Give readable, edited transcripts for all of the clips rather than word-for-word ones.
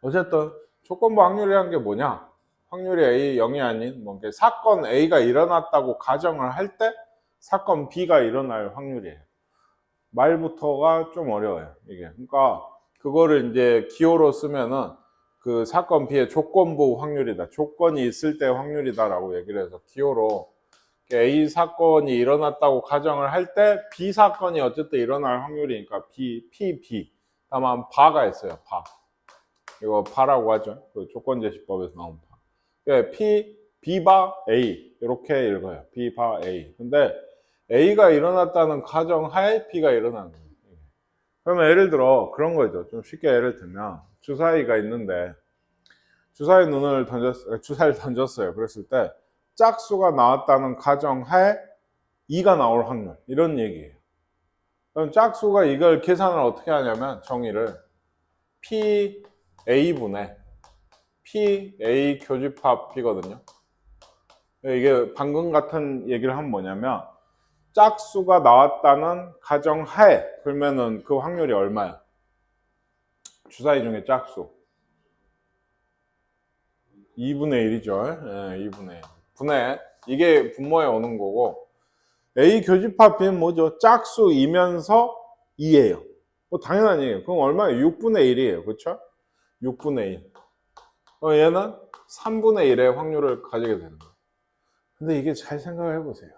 어쨌든 조건부 확률이라는 게 뭐냐? 확률이 A 0이 아닌 뭐 사건 A가 일어났다고 가정을 할 때 사건 B가 일어날 확률이에요. 말부터가 좀 어려워요, 이게. 그러니까 그거를 이제 기호로 쓰면은 그 사건 B의 조건부 확률이다. 조건이 있을 때 확률이다라고 얘기를 해서 기호로 A 사건이 일어났다고 가정을 할 때 B 사건이 어쨌든 일어날 확률이니까 B. 다만 바가 있어요, 바. 이거 바라고 하죠. 그 조건제시법에서 나온 바. B바 A 이렇게 읽어요. B바 A. 근데 A가 일어났다는 가정하에 B가 일어나는 거예요. 그러면 예를 들어 그런 거죠. 좀 쉽게 예를 들면 주사위가 있는데 주사위를 던졌어요. 그랬을 때 짝수가 나왔다는 가정하에 2가 나올 확률 이런 얘기예요. 그럼 짝수가 이걸 계산을 어떻게 하냐면 정의를 PA분의 PA 교집합 B거든요. 이게 방금 같은 얘기를 하면 뭐냐면 짝수가 나왔다는 가정하에 그러면은 그 확률이 얼마야? 주사위 중에 짝수 2분의 1이죠. 네, 2분의 1. 분의 이게 분모에 오는 거고 A 교집합 B는 뭐죠? 짝수이면서 2예요. 뭐 당연한 얘기예요. 그럼 얼마예요? 6분의 1이에요. 그렇죠? 6분의 1. 얘는 3분의 1의 확률을 가지게 되는 거예요. 근데 이게 잘 생각을 해보세요.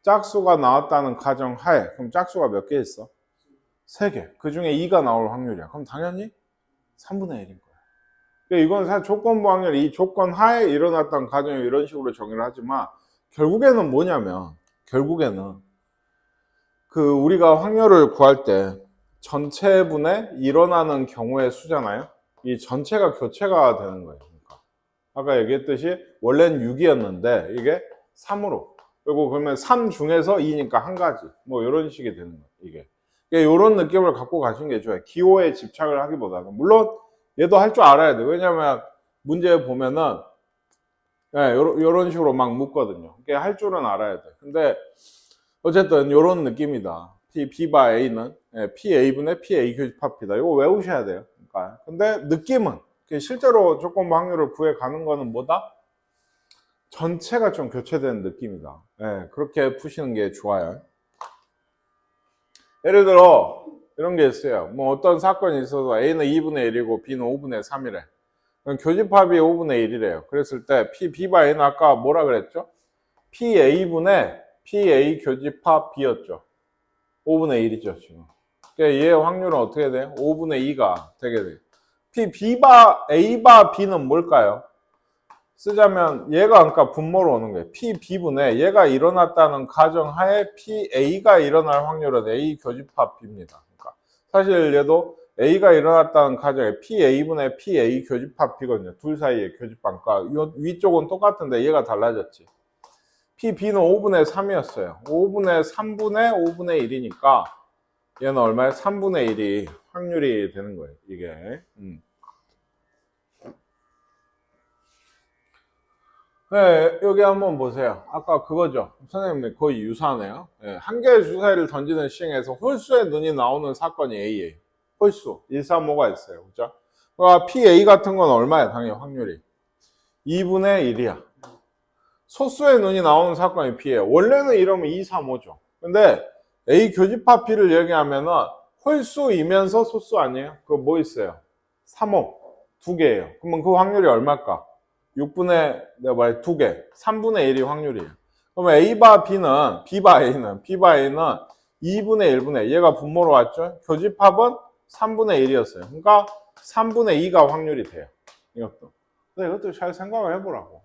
짝수가 나왔다는 가정하에 그럼 짝수가 몇 개 있어? 3개. 그 중에 2가 나올 확률이야. 그럼 당연히 3분의 1인 거야. 그러니까 이건 사실 조건부 확률, 이 조건 하에 일어났던 가정이 이런 식으로 정의를 하지만 결국에는 뭐냐면 결국에는 그 우리가 확률을 구할 때 전체분에 일어나는 경우의 수잖아요. 이 전체가 교체가 되는 거예요. 그러니까 아까 얘기했듯이 원래는 6이었는데 이게 3으로 그리고 그러면 3 중에서 2니까 한 가지 뭐 이런 식이 되는 거예요. 이게 이런 느낌을 갖고 가시는 게 좋아요. 기호에 집착을 하기보다는 물론 얘도 할 줄 알아야 돼. 왜냐면 문제 보면은 이런 식으로 막 묻거든요. 할 줄은 알아야 돼. 근데 어쨌든 이런 느낌이다. B바 A는 PA분의 PA 교집합이다. 이거 외우셔야 돼요. 그러니까 근데 느낌은 실제로 조건부 확률을 구해 가는 거는 뭐다? 전체가 좀 교체되는 느낌이다. 그렇게 푸시는 게 좋아요. 예를 들어 이런 게 있어요. 뭐 어떤 사건이 있어서 A는 2분의 1이고 B는 5분의 3이래. 그럼 교집합이 5분의 1이래요. 그랬을 때 B바 A는 아까 뭐라 그랬죠? PA분의 PA 교집합 B였죠. 5분의 1이죠, 지금. 그러니까 얘의 확률은 어떻게 돼요? 5분의 2가 되게 돼요. B바 A바 B는 뭘까요? 쓰자면 얘가 그러니까 분모로 오는 거예요. PB분의 얘가 일어났다는 가정하에 PA가 일어날 확률은 A 교집합 B입니다. 그러니까 사실 얘도 A가 일어났다는 가정에 PA분의 PA 교집합 B거든요. 둘 사이의 교집합. 그러니까 위쪽은 똑같은데 얘가 달라졌지. PB는 5분의 3이었어요. 5분의 3분의 5분의 1이니까 얘는 얼마에? 3분의 1이 확률이 되는 거예요. 이게. 네, 여기 한번 보세요. 아까 그거죠. 선생님 거의 유사하네요. 한 개의 주사위를 던지는 시행에서 홀수의 눈이 나오는 사건이 A예요. 홀수. 135가 있어요. 그죠? PA 같은 건 얼마야? 당연히 확률이. 2분의 1이야. 소수의 눈이 나오는 사건이 B예요. 원래는 이러면 2, 3, 5죠. 근데 A 교집합 B를 얘기하면은 홀수이면서 소수 아니에요? 그거 뭐 있어요? 3, 5. 두 개예요. 그러면 그 확률이 얼마일까? 6분의 내가 말해 2개. 3분의 1이 확률이에요. 그러면 B바 A는 2분의 1분의 얘가 분모로 왔죠? 교집합은 3분의 1이었어요. 그러니까 3분의 2가 확률이 돼요. 이것도. 근데 이것도 잘 생각을 해보라고.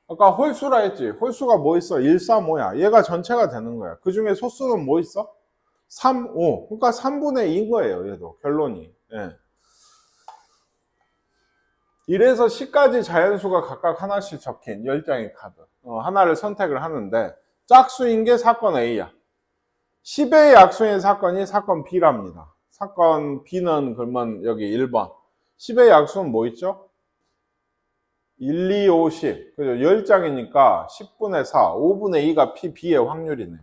아까 홀수라 했지. 홀수가 뭐 있어? 1, 3, 5야. 얘가 전체가 되는 거야. 그 중에 소수는 뭐 있어? 3, 5. 그러니까 3분의 2인 거예요. 얘도. 결론이. 이래서 10가지 자연수가 각각 하나씩 적힌 10장의 카드. 하나를 선택을 하는데 짝수인 게 사건 A야. 10의 약수인 사건이 사건 B랍니다. 사건 B는 그러면 여기 1번. 10의 약수는 뭐 있죠? 1, 2, 5, 10. 그죠? 10장이니까 10분의 4, 5분의 2가 B의 확률이네.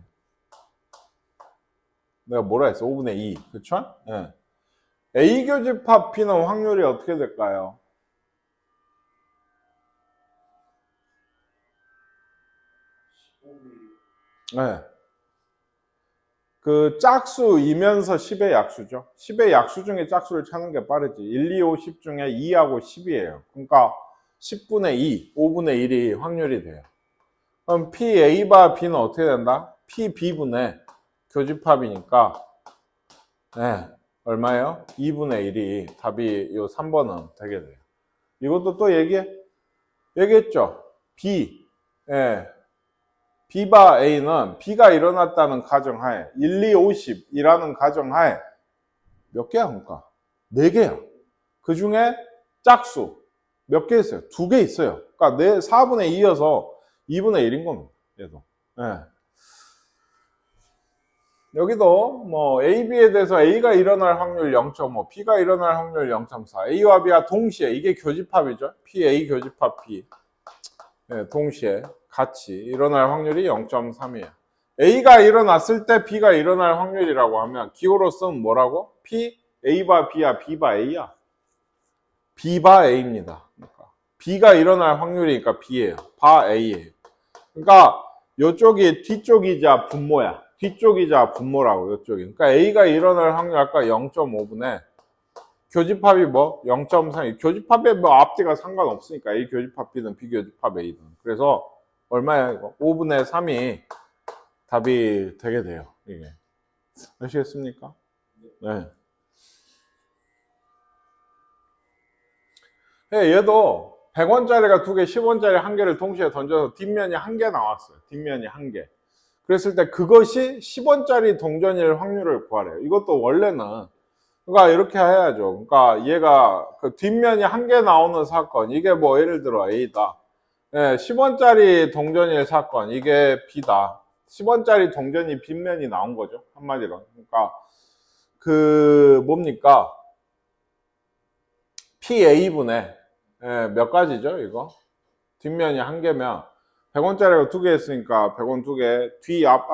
내가 뭐라 했어? 5분의 2. 그쵸? 예. A 교집합 B는 확률이 어떻게 될까요? 네. 그 짝수이면서 10의 약수죠. 10의 약수 중에 짝수를 찾는 게 빠르지. 1, 2, 5, 10 중에 2하고 10이에요. 그러니까 10분의 2, 5분의 1이 확률이 돼요. 그럼 PA 바 B는 어떻게 된다? PB분의 교집합이니까 네, 얼마예요? 2분의 1이 답이 이 3번은 되게 돼요. 이것도 또 얘기했죠. B, 예, B바 A는 B가 일어났다는 가정하에 1, 2, 50이라는 가정하에 몇 개야 그러니까? 4개야. 그 중에 짝수 몇 개 있어요? 2개 있어요. 그러니까 4분의 2여서 2분의 1인 겁니다. 얘도. 예. 여기도 뭐 A, B에 대해서 A가 일어날 확률 0.5, B가 일어날 확률 0.4. A와 B가 동시에 이게 교집합이죠. PA 교집합 B. 네, 동시에 같이 일어날 확률이 0.3이에요. A가 일어났을 때 B가 일어날 확률이라고 하면 기호로 쓰면 뭐라고? P, A바 B야, B바 A야. B바 A입니다. 그러니까 B가 일어날 확률이니까 B예요. 바 A예요. 그러니까 이쪽이 뒤쪽이자 분모야. 뒤쪽이자 분모라고 이쪽이. 그러니까 A가 일어날 확률 아까 0.5분의 교집합이 뭐? 0.3. 교집합에 뭐 앞뒤가 상관없으니까 A 교집합 B든 B 교집합 A든. 그래서 얼마야 이거? 5분의 3이 답이 되게 돼요. 이게. 아시겠습니까? 네. 얘도 100원짜리가 2개, 10원짜리 1개를 동시에 던져서 뒷면이 1개 나왔어요. 뒷면이 1개. 그랬을 때 그것이 10원짜리 동전일 확률을 구하래요. 이것도 원래는 그러니까 이렇게 해야죠. 그러니까 얘가 그 뒷면이 1개 나오는 사건, 이게 뭐 예를 들어 A다. 예, 10원짜리 동전일 사건, 이게 B다. 10원짜리 동전이 뒷면이 나온 거죠. 한마디로. 그러니까 그 뭡니까? PA분의 예, 몇 가지죠, 이거? 뒷면이 1개면 100원짜리가 2개 했으니까 100원 2개, 뒤, 앞,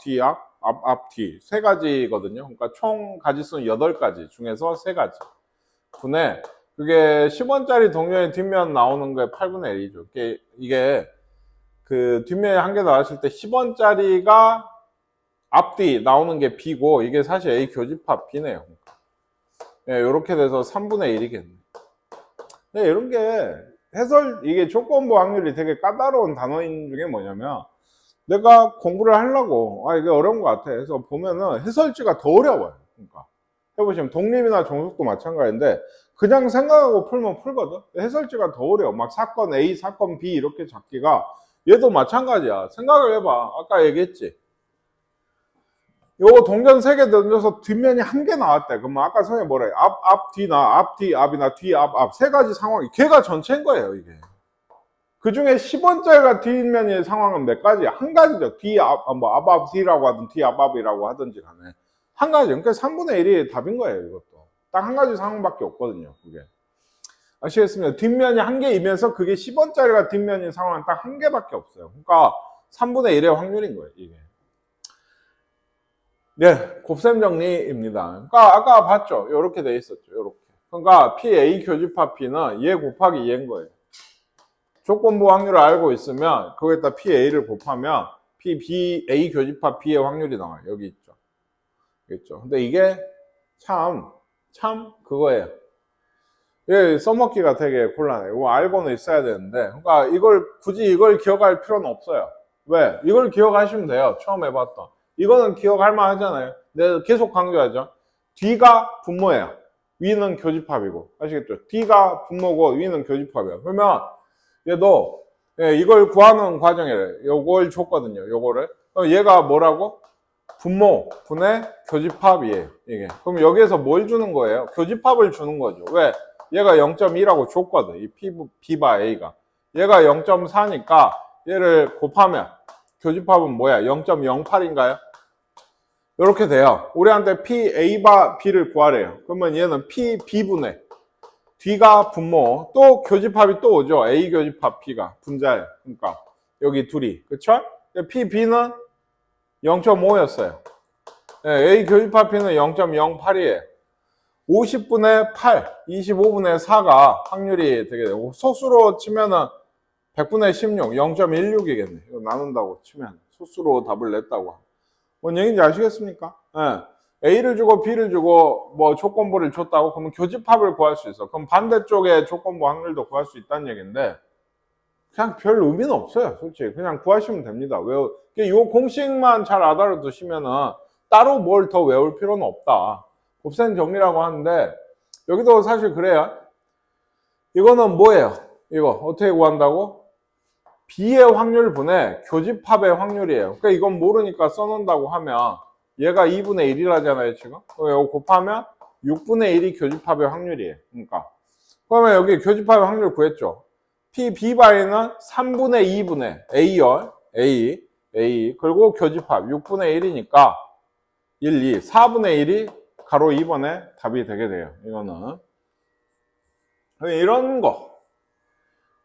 뒤, 앞, 뒤. 3가지거든요. 그러니까 총 가지수는 8가지 중에서 3가지. 분의, 그게 10원짜리 동전의 뒷면 나오는 게 8분의 1이죠. 이게 그 뒷면에 1개 나왔을 때 10원짜리가 앞뒤 나오는 게 B고, 이게 사실 A 교집합 B네요. 네, 이렇게 돼서 3분의 1이겠네. 네, 이런 게 이게 조건부 확률이 되게 까다로운 단어인 중에 뭐냐면, 내가 공부를 하려고, 이게 어려운 것 같아. 그래서 보면은 해설지가 더 어려워요. 그러니까. 해보시면 독립이나 종속도 마찬가지인데, 그냥 생각하고 풀면 풀거든? 해설지가 더 어려워. 막 사건 A, 사건 B 이렇게 잡기가, 얘도 마찬가지야. 생각을 해봐. 아까 얘기했지. 요거 동전 3개 던져서 뒷면이 1개 나왔대. 그럼 아까 선생님 뭐래? 앞, 뒤나, 앞, 뒤, 앞이나 뒤, 앞. 3가지 상황이, 걔가 전체인 거예요, 이게. 그 중에 10원짜리가 뒷면의 상황은 몇 가지야? 한 가지죠. 뒤, 앞, 뭐, 앞, 뒤라고 하든 뒤, 앞이라고 하든지 간에. 한 가지. 그러니까 3분의 1이 답인 거예요, 이것도. 딱 한 가지 상황밖에 없거든요, 그게. 아시겠습니까? 뒷면이 1개이면서 그게 10원짜리가 뒷면인 상황은 딱 1개밖에 없어요. 그러니까 3분의 1의 확률인 거예요, 이게. 네, 곱셈 정리입니다. 그러니까 아까 봤죠? 이렇게 돼 있었죠. 이렇게. 그러니까 PA 교집합 P는 얘 곱하기 얘인 거예요. 조건부 확률을 알고 있으면 거기에다 PA를 곱하면 A 교집합 B의 확률이 나와요. 여기 있죠. 있죠. 근데 이게 참 그거예요. 예, 써먹기가 되게 곤란해요. 이거 알고는 있어야 되는데, 그러니까 굳이 이걸 기억할 필요는 없어요. 왜? 이걸 기억하시면 돼요. 처음 해봤던. 이거는 기억할 만하잖아요. 내가 계속 강조하죠. 뒤가 분모예요. 위는 교집합이고. 아시겠죠? 뒤가 분모고 위는 교집합이에요. 그러면 얘도 이걸 구하는 과정이래요. 요걸 줬거든요. 요거를. 얘가 뭐라고? 분모, 분의 교집합이에요. 이게. 그럼 여기에서 뭘 주는 거예요? 교집합을 주는 거죠. 왜? 얘가 0.2라고 줬거든. 이 B바 A가. 얘가 0.4니까 얘를 곱하면 교집합은 뭐야? 0.08인가요? 이렇게 돼요. 우리한테 PA바 B를 구하래요. 그러면 얘는 PB분의 D가 분모, 또 교집합이 또 오죠. A 교집합 B가 분자예요. 그러니까 여기 둘이. 그쵸? PB는 0.5였어요. A 교집합 B는 0.08이에요. 50분의 8, 25분의 4가 확률이 되게 되고, 소수로 치면은 100분의 16, 0.16이겠네. 이거 나눈다고 치면. 소수로 답을 냈다고. 뭔 얘기인지 아시겠습니까? 예. A를 주고 B를 주고 뭐 조건부를 줬다고 그러면 교집합을 구할 수 있어. 그럼 반대쪽에 조건부 확률도 구할 수 있다는 얘기인데, 그냥 별 의미는 없어요. 솔직히 그냥 구하시면 됩니다. 이 공식만 잘 알아두시면은 따로 뭘 더 외울 필요는 없다. 곱셈 정리라고 하는데, 여기도 사실 그래요. 이거는 뭐예요? 이거 어떻게 구한다고? B의 확률분의 교집합의 확률이에요. 그러니까 이건 모르니까 써놓는다고 하면, 얘가 2분의 1이라잖아요 지금. 이거 곱하면 6분의 1이 교집합의 확률이에요. 그러니까 그러면 여기 교집합의 확률 구했죠. P, B바이는 3분의 2분의 A열, A, 그리고 교집합 6분의 1이니까 1, 2, 4분의 1이 가로 2번에 답이 되게 돼요. 이거는. 이런 거.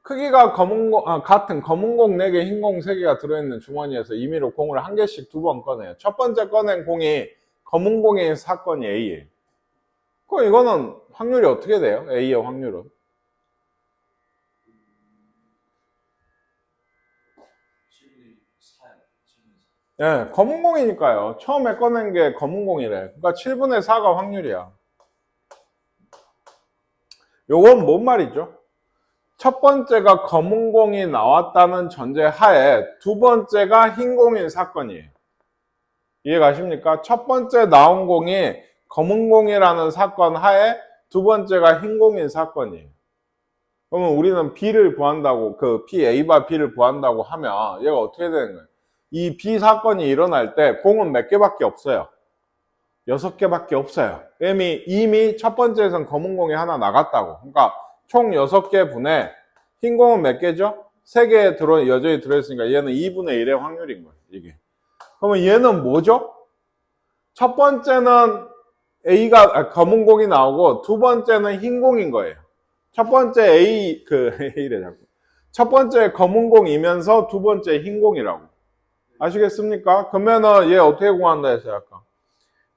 크기가 같은 검은 공 4개, 흰 공 3개가 들어있는 주머니에서 임의로 공을 1개씩 2번 꺼내요. 첫 번째 꺼낸 공이 검은 공의 사건이 A예요. 그럼 이거는 확률이 어떻게 돼요? A의 확률은. 예, 검은 공이니까요. 처음에 꺼낸 게 검은 공이래. 그러니까 7분의 4가 확률이야. 요건 뭔 말이죠? 첫 번째가 검은 공이 나왔다는 전제 하에 두 번째가 흰 공인 사건이에요. 이해가십니까? 첫 번째 나온 공이 검은 공이라는 사건 하에 두 번째가 흰 공인 사건이에요. 그러면 우리는 B를 구한다고, P, A바 B를 구한다고 하면 얘가 어떻게 되는 거예요? 이 B 사건이 일어날 때 공은 몇 개밖에 없어요? 6개밖에 없어요. 이미 첫 번째에선 검은 공이 하나 나갔다고. 그러니까 총 6개 분에 흰 공은 몇 개죠? 3개 여전히 들어있으니까 얘는 2분의 1의 확률인 거예요. 이게. 그러면 얘는 뭐죠? 첫 번째는 검은 공이 나오고 두 번째는 흰 공인 거예요. 첫 번째 A래 자꾸. 첫 번째 검은 공이면서 두 번째 흰 공이라고. 아시겠습니까? 그러면은 얘 어떻게 구한다 했어요, 아까?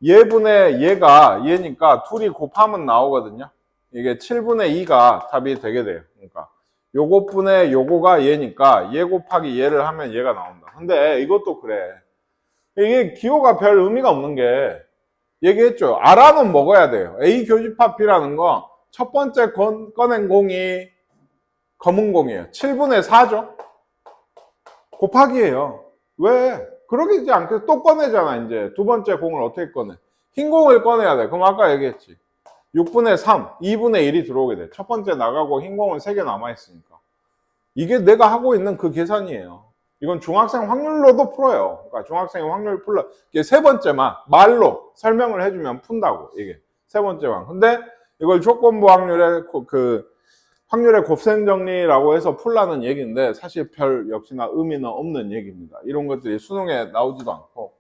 얘분의 얘니까 둘이 곱하면 나오거든요. 이게 7분의 2가 답이 되게 돼요. 그러니까 요것분의 요거가 얘니까 얘 곱하기 얘를 하면 얘가 나온다. 근데 이것도 그래. 이게 기호가 별 의미가 없는 게, 얘기했죠. 알아는 먹어야 돼요. A 교집합 B라는 거 첫 번째 꺼낸 공이 검은 공이에요. 7분의 4죠. 곱하기예요. 왜? 그러지 않겠어. 또 꺼내잖아. 이제 두 번째 공을 어떻게 꺼내? 흰 공을 꺼내야 돼. 그럼 아까 얘기했지. 6분의 3, 2분의 1이 들어오게 돼. 첫 번째 나가고 흰 공은 3개 남아있으니까. 이게 내가 하고 있는 그 계산이에요. 이건 중학생 확률로도 풀어요. 그러니까 중학생 확률 풀러. 이게 세 번째만 말로 설명을 해주면 푼다고. 이게 세 번째만. 근데 이걸 조건부 확률의 곱셈 정리라고 해서 풀라는 얘기인데 사실 별 역시나 의미는 없는 얘기입니다. 이런 것들이 수능에 나오지도 않고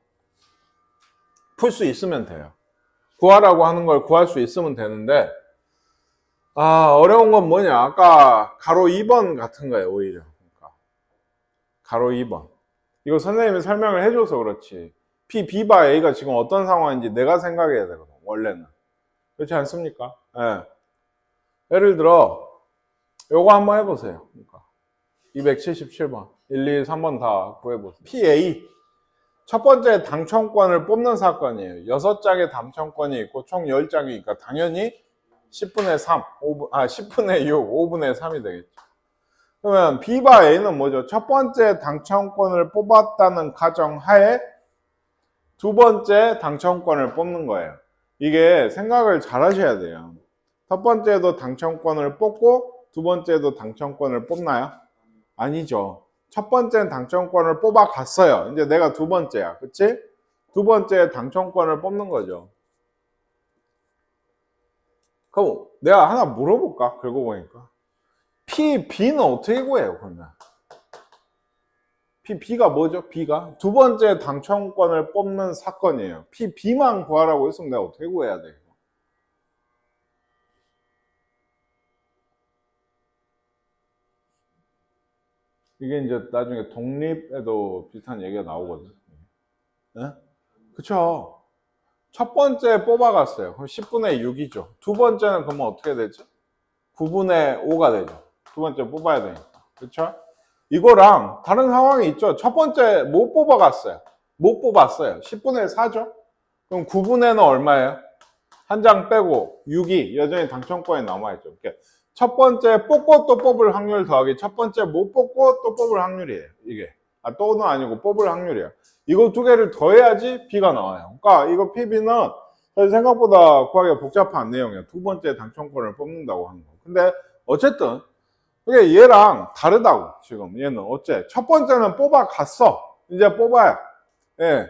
풀 수 있으면 돼요. 구하라고 하는 걸 구할 수 있으면 되는데, 어려운 건 뭐냐? 아까 가로 2번 같은 거예요, 오히려. 그러니까 가로 2번. 이거 선생님이 설명을 해줘서 그렇지. B바 A가 지금 어떤 상황인지 내가 생각해야 되거든, 원래는. 그렇지 않습니까? 예. 예를 들어, 요거 한번 해보세요. 그러니까 277번, 1, 2, 3번 다 구해보세요. PA. 첫 번째 당첨권을 뽑는 사건이에요. 6장의 당첨권이 있고 총 10장이니까 당연히 10분의 3, 10분의 6, 5분의 3이 되겠죠. 그러면 B바 A는 뭐죠? 첫 번째 당첨권을 뽑았다는 가정하에 두 번째 당첨권을 뽑는 거예요. 이게 생각을 잘 하셔야 돼요. 첫 번째도 당첨권을 뽑고 두 번째도 당첨권을 뽑나요? 아니죠. 첫 번째는 당첨권을 뽑아갔어요. 이제 내가 두 번째야. 그치? 두 번째 당첨권을 뽑는 거죠. 그럼 내가 하나 물어볼까? 그러고 보니까. B는 어떻게 구해요, 그러면? B가 뭐죠? B가? 두 번째 당첨권을 뽑는 사건이에요. B만 구하라고 했으면 내가 어떻게 구해야 돼? 이게 이제 나중에 독립에도 비슷한 얘기가 나오거든. 네? 그쵸? 첫 번째 뽑아갔어요. 그럼 10분의 6이죠. 두 번째는 그러면 어떻게 되죠? 9분의 5가 되죠. 두 번째 뽑아야 되니까. 그렇죠? 이거랑 다른 상황이 있죠. 첫 번째 못 뽑아갔어요. 못 뽑았어요. 10분의 4죠. 그럼 9분의는 얼마예요? 한 장 빼고 6이 여전히 당첨권에 남아있죠. 이렇게 첫 번째 뽑고 또 뽑을 확률 더하기 첫 번째 못 뽑고 또 뽑을 확률이에요. 이게. 또는 아니고 뽑을 확률이에요. 이거 두 개를 더해야지 B가 나와요. 그러니까 이거 PB는 생각보다 구하기가 복잡한 내용이에요. 두 번째 당첨권을 뽑는다고 하는 거. 근데 어쨌든 이게 얘랑 다르다고. 지금 얘는 어째 첫 번째는 뽑아갔어. 이제 뽑아요. 예.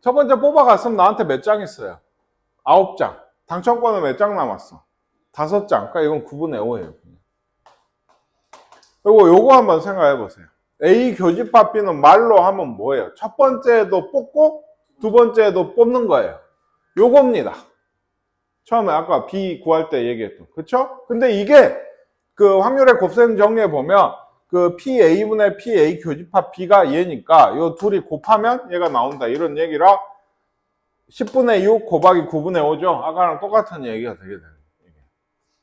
첫 번째 뽑아갔으면 나한테 몇 장 있어요? 9장. 당첨권은 몇 장 남았어? 5장. 그러니까 이건 9분의 5예요. 그리고 요거 한번 생각해 보세요. A 교집합 B는 말로 하면 뭐예요? 첫 번째도 뽑고 두 번째도 뽑는 거예요. 요겁니다. 처음에 아까 B 구할 때 얘기했던. 그쵸? 근데 이게 그 확률의 곱셈 정리해 보면 그 PA분의 PA 교집합 B가 얘니까 요 둘이 곱하면 얘가 나온다. 이런 얘기라 10분의 6 곱하기 9분의 5죠. 아까랑 똑같은 얘기가 되게 되는 거예요.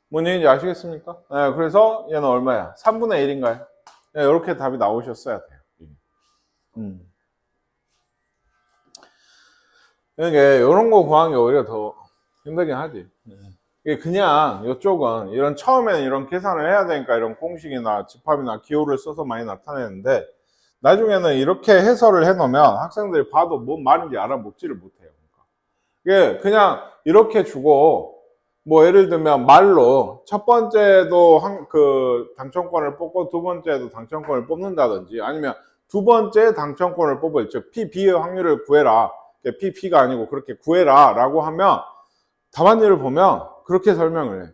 뭔 얘기인지 아시겠습니까? 네, 그래서 얘는 얼마야? 3분의 1인가요? 네, 이렇게 답이 나오셨어야 돼요. 이게 이런 거 구하는 게 오히려 더 힘들긴 하지. 이게 그냥 이쪽은 이런 처음에는 이런 계산을 해야 되니까 이런 공식이나 집합이나 기호를 써서 많이 나타내는데 나중에는 이렇게 해설을 해놓으면 학생들이 봐도 뭔 말인지 알아먹지를 못해요. 이게 그냥 이렇게 주고 뭐 예를 들면 말로 첫 번째도 그 당첨권을 뽑고 두 번째도 당첨권을 뽑는다든지 아니면 두 번째 당첨권을 뽑을 즉 PB의 확률을 구해라. PP가 아니고 그렇게 구해라 라고 하면 답안지를 보면 그렇게 설명을 해.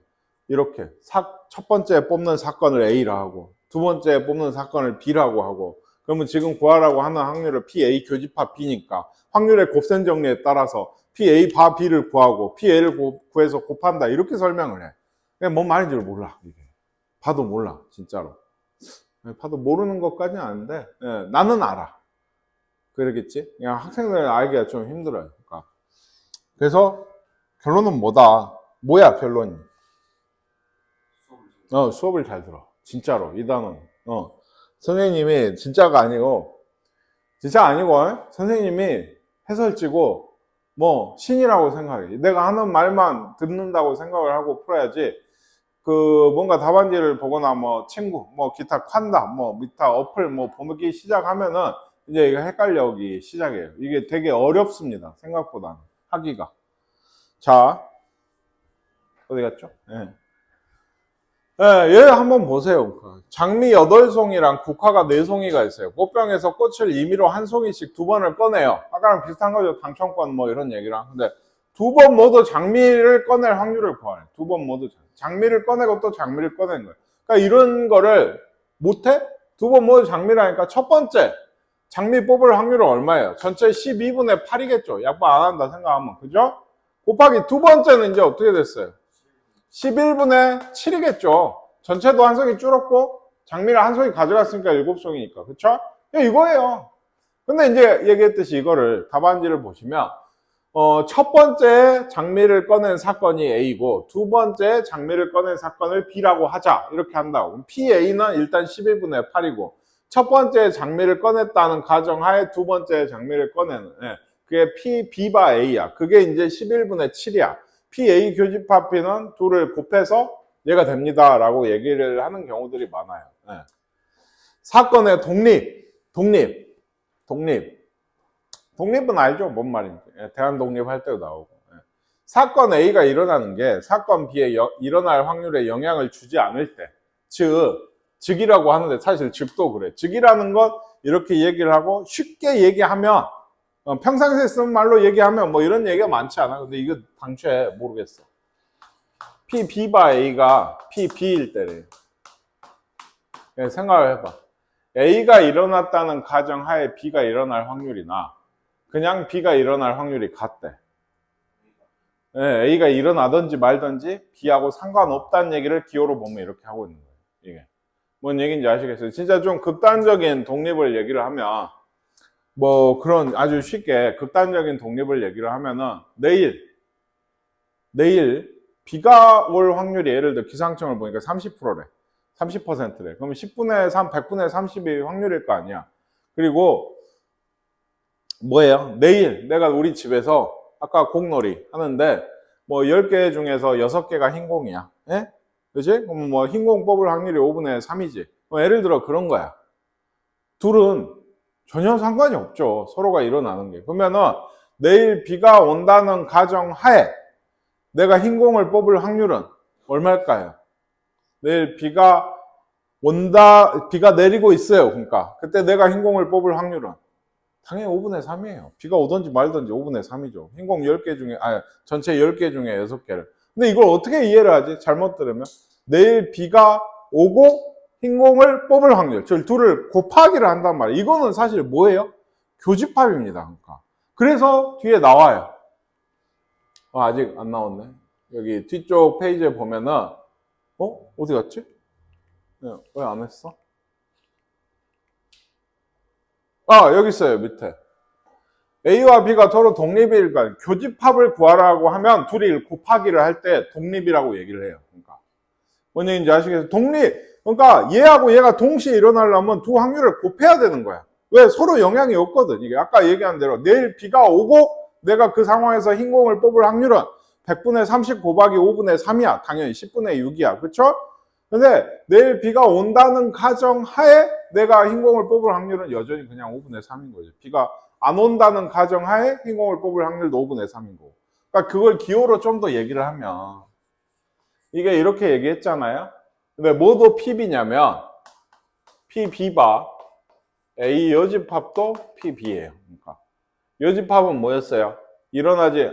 이렇게 첫 번째 뽑는 사건을 A라 하고 두 번째 뽑는 사건을 B라고 하고 그러면 지금 구하라고 하는 확률을 PA 교집합 B니까 확률의 곱셈 정리에 따라서 PA 바 B를 구하고 PA를 구해서 곱한다 이렇게 설명을 해. 그냥 뭔 말인지를 몰라. 이게. 봐도 몰라 진짜로. 봐도 모르는 것까지는 아닌데 나는 알아. 그러겠지? 그냥 학생들 알기가 좀 힘들어요. 그러니까. 그래서 결론은 뭐다? 뭐야 결론이? 수업을 잘 들어. 진짜로 이 단어는. 선생님이 진짜가 아니고 선생님이 해설지고 뭐 신이라고 생각해. 내가 하는 말만 듣는다고 생각을 하고 풀어야지. 그 뭔가 답안지를 보거나 뭐 친구 뭐 기타 칸다 뭐 기타 어플 뭐 보기 시작하면은 이제 이거 헷갈려오기 시작해요. 이게 되게 어렵습니다. 생각보다 하기가. 자 어디 갔죠? 얘 한번 보세요. 장미 8송이랑 국화가 4송이가 있어요. 꽃병에서 꽃을 임의로 한 송이씩 두 번을 꺼내요. 아까랑 비슷한 거죠. 당첨권 뭐 이런 얘기랑. 근데 두 번 모두 장미를 꺼낼 확률을 구하래. 두 번 모두 장미를 꺼내고 또 장미를 꺼내는 거예요. 그러니까 이런 거를 못해? 두 번 모두 장미라니까 첫 번째 장미 뽑을 확률은 얼마예요? 전체 12분의 8이겠죠. 약분 안 한다 생각하면. 그죠? 곱하기 두 번째는 이제 어떻게 됐어요? 11분의 7이겠죠. 전체도 한 송이 줄었고 장미를 한 송이 가져갔으니까 7송이니까. 그쵸? 이거예요. 근데 이제 얘기했듯이 이거를 답안지를 보시면 첫 번째 장미를 꺼낸 사건이 A고 두 번째 장미를 꺼낸 사건을 B라고 하자. 이렇게 한다고. 그럼 PA는 일단 11분의 8이고 첫 번째 장미를 꺼냈다는 가정하에 두 번째 장미를 꺼내는 그게 B바 A야. 그게 이제 11분의 7이야. PA 교집합 B는 둘을 곱해서 얘가 됩니다 라고 얘기를 하는 경우들이 많아요. 사건의 독립은 알죠? 뭔 말인지. 대한독립 할 때도 나오고. 사건 A가 일어나는 게 사건 B에 일어날 확률에 영향을 주지 않을 때 즉이라고 하는데 사실 즉도 그래. 즉이라는 것 이렇게 얘기를 하고 쉽게 얘기하면 평상시에 쓰는 말로 얘기하면 뭐 이런 얘기가 많지 않아. 근데 이거 당초에 모르겠어. B바 A가 B일 때래. 생각을 해봐. A가 일어났다는 가정하에 B가 일어날 확률이나 그냥 B가 일어날 확률이 같대. A가 일어나든지 말든지 B하고 상관없다는 얘기를 기호로 보면 이렇게 하고 있는 거예요. 이게 뭔 얘기인지 아시겠어요? 진짜 좀 극단적인 독립을 얘기를 하면 뭐 그런 아주 쉽게 극단적인 독립을 얘기를 하면은 내일 비가 올 확률이 예를 들어 기상청을 보니까 30%래. 30%래. 그러면 10분의 3, 100분의 30이 확률일 거 아니야. 그리고 뭐예요? 내일 내가 우리 집에서 아까 공놀이 하는데 뭐 10개 중에서 6개가 흰공이야. 예? 그치? 그럼 뭐 흰공 뽑을 확률이 5분의 3이지. 뭐 예를 들어 그런 거야. 둘은 전혀 상관이 없죠. 서로가 일어나는 게. 그러면은 내일 비가 온다는 가정하에 내가 흰공을 뽑을 확률은 얼마일까요? 내일 비가 내리고 있어요. 그러니까 그때 내가 흰공을 뽑을 확률은 당연히 5분의 3이에요. 비가 오든지 말든지 5분의 3이죠. 흰공 10개 중에, 전체 10개 중에 6개를. 근데 이걸 어떻게 이해를 하지? 잘못 들으면. 내일 비가 오고 흰공을 뽑을 확률. 저 둘을 곱하기를 한단 말이에요. 이거는 사실 뭐예요? 교집합입니다. 그러니까. 그래서 뒤에 나와요. 아직 안 나왔네. 여기 뒤쪽 페이지에 보면은, 어디 갔지? 왜 안 했어? 여기 있어요, 밑에. A와 B가 서로 독립일까? 교집합을 구하라고 하면 둘이 곱하기를 할 때 독립이라고 얘기를 해요. 그러니까. 뭔 얘기인지 아시겠어요? 그러니까 얘하고 얘가 동시에 일어나려면 두 확률을 곱해야 되는 거야. 왜? 서로 영향이 없거든. 이게 아까 얘기한 대로 내일 비가 오고 내가 그 상황에서 흰공을 뽑을 확률은 100분의 30 곱하기 5분의 3이야. 당연히 10분의 6이야. 그쵸? 근데 내일 비가 온다는 가정하에 내가 흰공을 뽑을 확률은 여전히 그냥 5분의 3인 거죠. 비가 안 온다는 가정하에 흰공을 뽑을 확률도 5분의 3인 거고. 그러니까 그걸 기호로 좀 더 얘기를 하면 이게 이렇게 얘기했잖아요. 근데 뭐도 PB냐면 PB바 A 여집합도 PB예요. 그러니까 여집합은 뭐였어요? 일어나지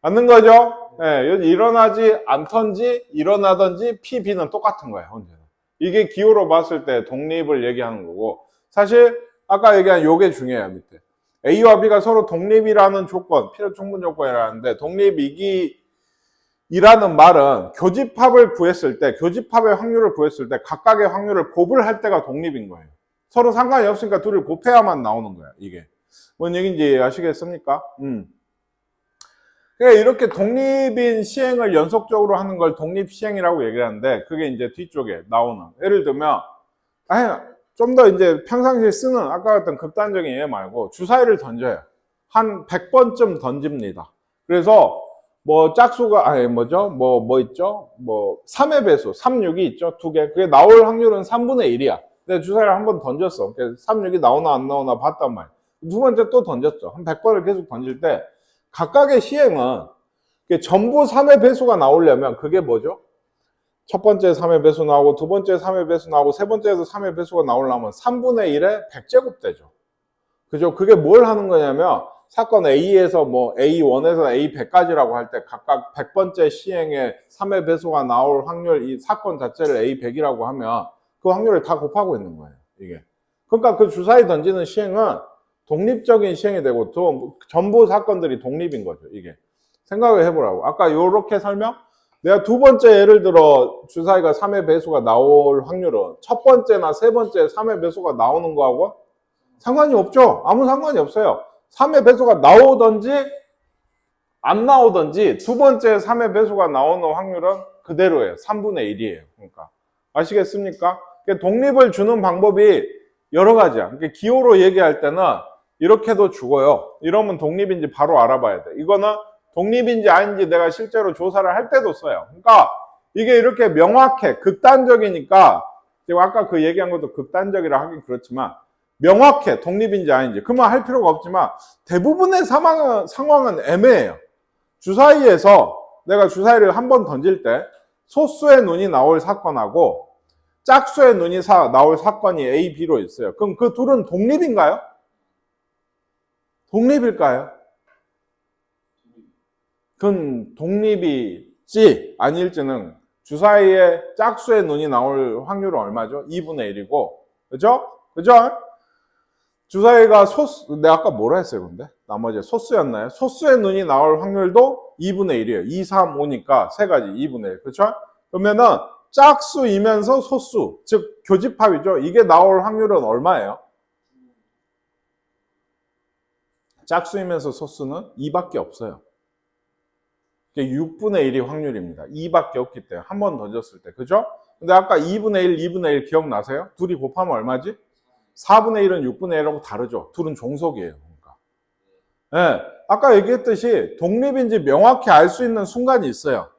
않는 거죠? 네, 일어나지 않던지 일어나던지 PB는 똑같은 거예요. 언제나. 이게 기호로 봤을 때 독립을 얘기하는 거고 사실 아까 얘기한 요게 중요해요. 밑에 A와 B가 서로 독립이라는 조건, 필요 충분 조건이라는데 독립이라는 말은 교집합을 구했을 때 교집합의 확률을 구했을 때 각각의 확률을 곱을 할 때가 독립인 거예요. 서로 상관이 없으니까 둘을 곱해야만 나오는 거야. 이게 뭔 얘기인지 아시겠습니까? 그러니까 이렇게 독립인 시행을 연속적으로 하는 걸 독립시행이라고 얘기를 하는데 그게 이제 뒤쪽에 나오는 예를 들면 좀 더 이제 평상시에 쓰는 아까 같은 극단적인 예 말고 주사위를 던져요. 한 100번쯤 던집니다. 그래서 뭐 짝수가 뭐 있죠? 뭐 3의 배수 3, 6이 있죠? 두 개. 그게 나올 확률은 3분의 1이야. 근데 주사위를 한 번 던졌어. 3, 6이 나오나 안 나오나 봤단 말이야. 두 번째 또 던졌죠. 한 100번을 계속 던질 때 각각의 시행은 전부 3의 배수가 나오려면 그게 뭐죠? 첫 번째 3의 배수 나오고 두 번째 3의 배수 나오고 세 번째에서 3의 배수가 나오려면 3분의 1의 100제곱 되죠. 그죠? 그게 뭘 하는 거냐면 사건 A에서 뭐 A1에서 A100까지라고 할 때 각각 100번째 시행에 3의 배수가 나올 확률 이 사건 자체를 A100이라고 하면 그 확률을 다 곱하고 있는 거예요. 이게. 그러니까 그 주사위 던지는 시행은 독립적인 시행이 되고 전부 사건들이 독립인 거죠. 이게. 생각을 해보라고. 아까 요렇게 설명? 내가 두 번째 예를 들어 주사위가 3의 배수가 나올 확률은 첫 번째나 세 번째 3의 배수가 나오는 거하고 상관이 없죠. 아무 상관이 없어요. 3의 배수가 나오든지 안 나오든지 두 번째 3의 배수가 나오는 확률은 그대로예요. 3분의 1이에요. 그러니까 아시겠습니까? 독립을 주는 방법이 여러 가지야. 기호로 얘기할 때는 이렇게도 주고요. 이러면 독립인지 바로 알아봐야 돼. 이거는 독립인지 아닌지 내가 실제로 조사를 할 때도 써요. 그러니까 이게 이렇게 명확해. 극단적이니까 제가 아까 그 얘기한 것도 극단적이라 하긴 그렇지만 명확해. 독립인지 아닌지. 그만 할 필요가 없지만 대부분의 상황은 애매해요. 주사위에서 내가 주사위를 한 번 던질 때 소수의 눈이 나올 사건하고 짝수의 눈이 나올 사건이 A, B로 있어요. 그럼 그 둘은 독립인가요? 독립일까요? 그건 독립이지 아닐지는 주사위에 짝수의 눈이 나올 확률은 얼마죠? 2분의 1이고 그죠? 그죠? 주사위가 내가 아까 뭐라 했어요 근데? 나머지 소수였나요? 소수의 눈이 나올 확률도 2분의 1이에요 2, 3, 5니까 세 가지 2분의 1 그렇죠? 그러면은 짝수이면서 소수 즉 교집합이죠 이게 나올 확률은 얼마예요? 짝수이면서 소수는 2밖에 없어요. 이게 6분의 1이 확률입니다. 2밖에 없기 때문에 한 번 던졌을 때, 그죠? 근데 아까 2분의 1, 2분의 1 기억나세요? 둘이 곱하면 얼마지? 4분의 1은 6분의 1하고 다르죠. 둘은 종속이에요. 그러니까. 네, 아까 얘기했듯이 독립인지 명확히 알 수 있는 순간이 있어요.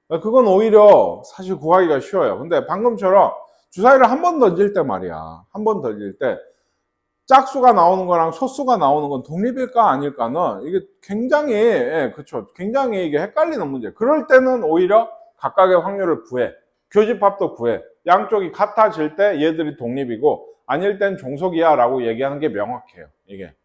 그건 오히려 사실 구하기가 쉬워요. 근데 방금처럼 주사위를 한 번 던질 때 말이야. 한 번 던질 때 짝수가 나오는 거랑 소수가 나오는 건 독립일까 아닐까는 이게 굉장히, 그쵸. 굉장히 이게 헷갈리는 문제. 그럴 때는 오히려 각각의 확률을 구해. 교집합도 구해. 양쪽이 같아질 때 얘들이 독립이고 아닐 땐 종속이야 라고 얘기하는 게 명확해요. 이게.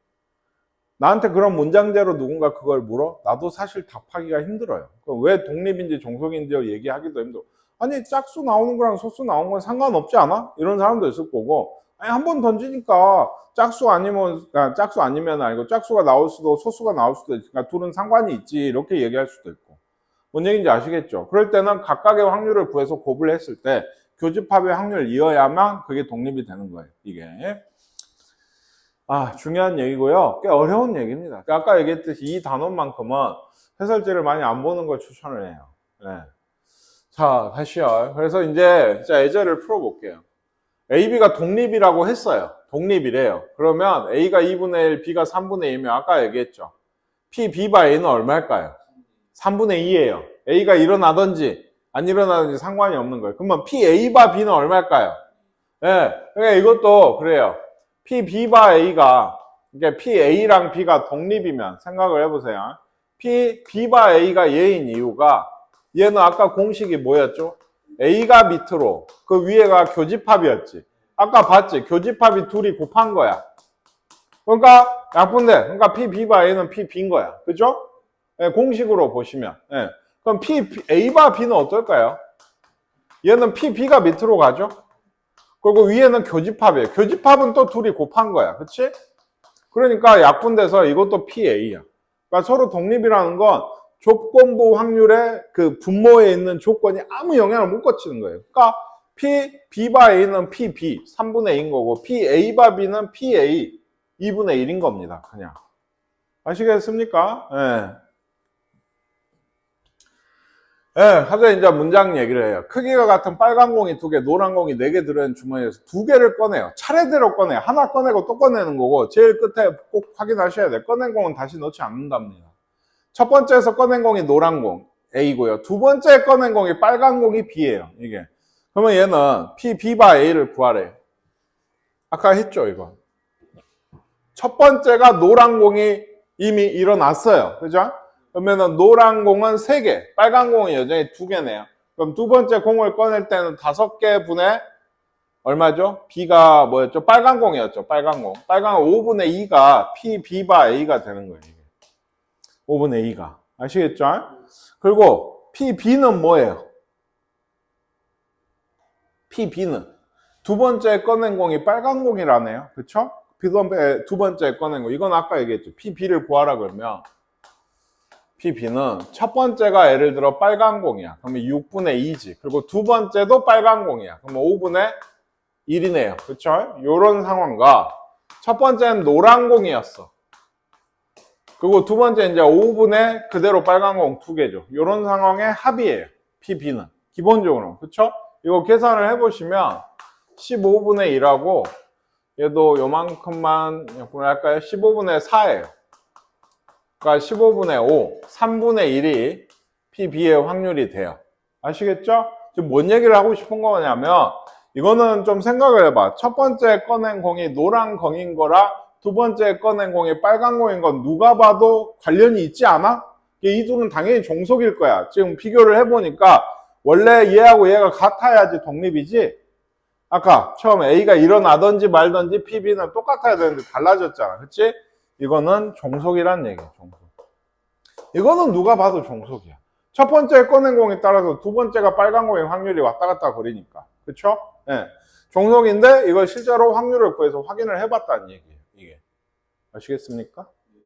나한테 그런 문장제로 누군가 그걸 물어? 나도 사실 답하기가 힘들어요. 왜 독립인지 종속인지 얘기하기도 힘들어. 아니 짝수 나오는 거랑 소수 나오는 건 상관없지 않아? 이런 사람도 있을 거고 아니 한 번 던지니까 짝수 아니면 아니고 짝수가 나올 수도 소수가 나올 수도 있으니까 둘은 상관이 있지 이렇게 얘기할 수도 있고 뭔 얘기인지 아시겠죠? 그럴 때는 각각의 확률을 구해서 곱을 했을 때 교집합의 확률을 이어야만 그게 독립이 되는 거예요. 이게 중요한 얘기고요. 꽤 어려운 얘기입니다. 아까 얘기했듯이 이 단원만큼은 해설지를 많이 안 보는 걸 추천을 해요. 네. 자, 다시요. 그래서 이제 예제를 풀어볼게요. AB가 독립이라고 했어요. 독립이래요. 그러면 A가 2분의 1, B가 3분의 2면 아까 얘기했죠. P, B바 A는 얼마일까요? 3분의 2예요. A가 일어나든지 안 일어나든지 상관이 없는 거예요. 그러면 P, A바 B는 얼마일까요? 네. 그러니까 이것도 그래요. P, B바 A가, 그러니까 P, A랑 B가 독립이면 생각을 해보세요. P, B바 A가 얘인 이유가 얘는 아까 공식이 뭐였죠? A가 밑으로, 그 위에가 교집합이었지. 아까 봤지? 교집합이 둘이 곱한 거야. 그러니까 약분돼. 그러니까 P, B바 A는 P, B인 거야. 그죠? 네, 공식으로 보시면. 네. 그럼 P, A바 B는 어떨까요? 얘는 P, B가 밑으로 가죠? 그리고 위에는 교집합이에요. 교집합은 또 둘이 곱한 거야. 그치? 그러니까 약분돼서 이것도 PA야. 그러니까 서로 독립이라는 건 조건부 확률의 그 분모에 있는 조건이 아무 영향을 못 끼치는 거예요. 그러니까 P, B바 A는 PB, 3분의 2인 거고 P, A바 B는 PA, 2분의 1인 겁니다. 그냥. 아시겠습니까? 예. 예, 갑자기 이제 문장 얘기를 해요. 크기가 같은 빨간 공이 2개, 노란 공이 4개 들어있는 주머니에서 2개를 꺼내요. 차례대로 꺼내요. 하나 꺼내고 또 꺼내는 거고, 제일 끝에 꼭 확인하셔야 돼요. 꺼낸 공은 다시 넣지 않는답니다. 첫 번째에서 꺼낸 공이 노란 공, A고요. 두 번째 꺼낸 공이 빨간 공이 B예요. 이게. 그러면 얘는 P, B바 A를 구하래요. 아까 했죠, 이거. 첫 번째가 노란 공이 이미 일어났어요. 그죠? 그러면은 노란 공은 3개, 빨간 공은 여전히 2개네요. 그럼 두 번째 공을 꺼낼 때는 5개 분의 얼마죠? B가 뭐였죠? 빨간 공이었죠. 빨간 공. 빨간 공 5분의 2가 P, B바 A가 되는 거예요. 5분의 2가. 아시겠죠? 그리고 P, B는 뭐예요? P, B는 두 번째 꺼낸 공이 빨간 공이라네요. 그쵸? 두 번째 꺼낸 공. 이건 아까 얘기했죠. P, B를 구하라 그러면 PB는 첫 번째가 예를 들어 빨간 공이야. 그러면 6분의 2지. 그리고 두 번째도 빨간 공이야. 그러면 5분의 1이네요. 그쵸? 요런 상황과 첫 번째는 노란 공이었어. 그리고 두 번째 이제 5분의 그대로 빨간 공 2개죠. 요런 상황의 합이에요. PB는. 기본적으로. 그쵸? 이거 계산을 해보시면 15분의 1하고 얘도 요만큼만 할까요? 15분의 4예요. 그러니까 15분의 5, 3분의 1이 PB의 확률이 돼요. 아시겠죠? 지금 뭔 얘기를 하고 싶은 거냐면 이거는 좀 생각을 해봐. 첫 번째 꺼낸 공이 노란 공인 거라 두 번째 꺼낸 공이 빨간 공인 건 누가 봐도 관련이 있지 않아? 이 둘은 당연히 종속일 거야. 지금 비교를 해보니까 원래 얘하고 얘가 같아야지 독립이지. 아까 처음에 A가 일어나든지 말든지 PB는 똑같아야 되는데 달라졌잖아. 그치? 이거는 종속이란 얘기야. 종속. 이거는 누가 봐도 종속이야. 첫 번째 꺼낸 공에 따라서 두 번째가 빨간 공의 확률이 왔다 갔다 거리니까. 그쵸? 네. 종속인데 이걸 실제로 확률을 구해서 확인을 해봤다는 얘기예요. 이게. 아시겠습니까?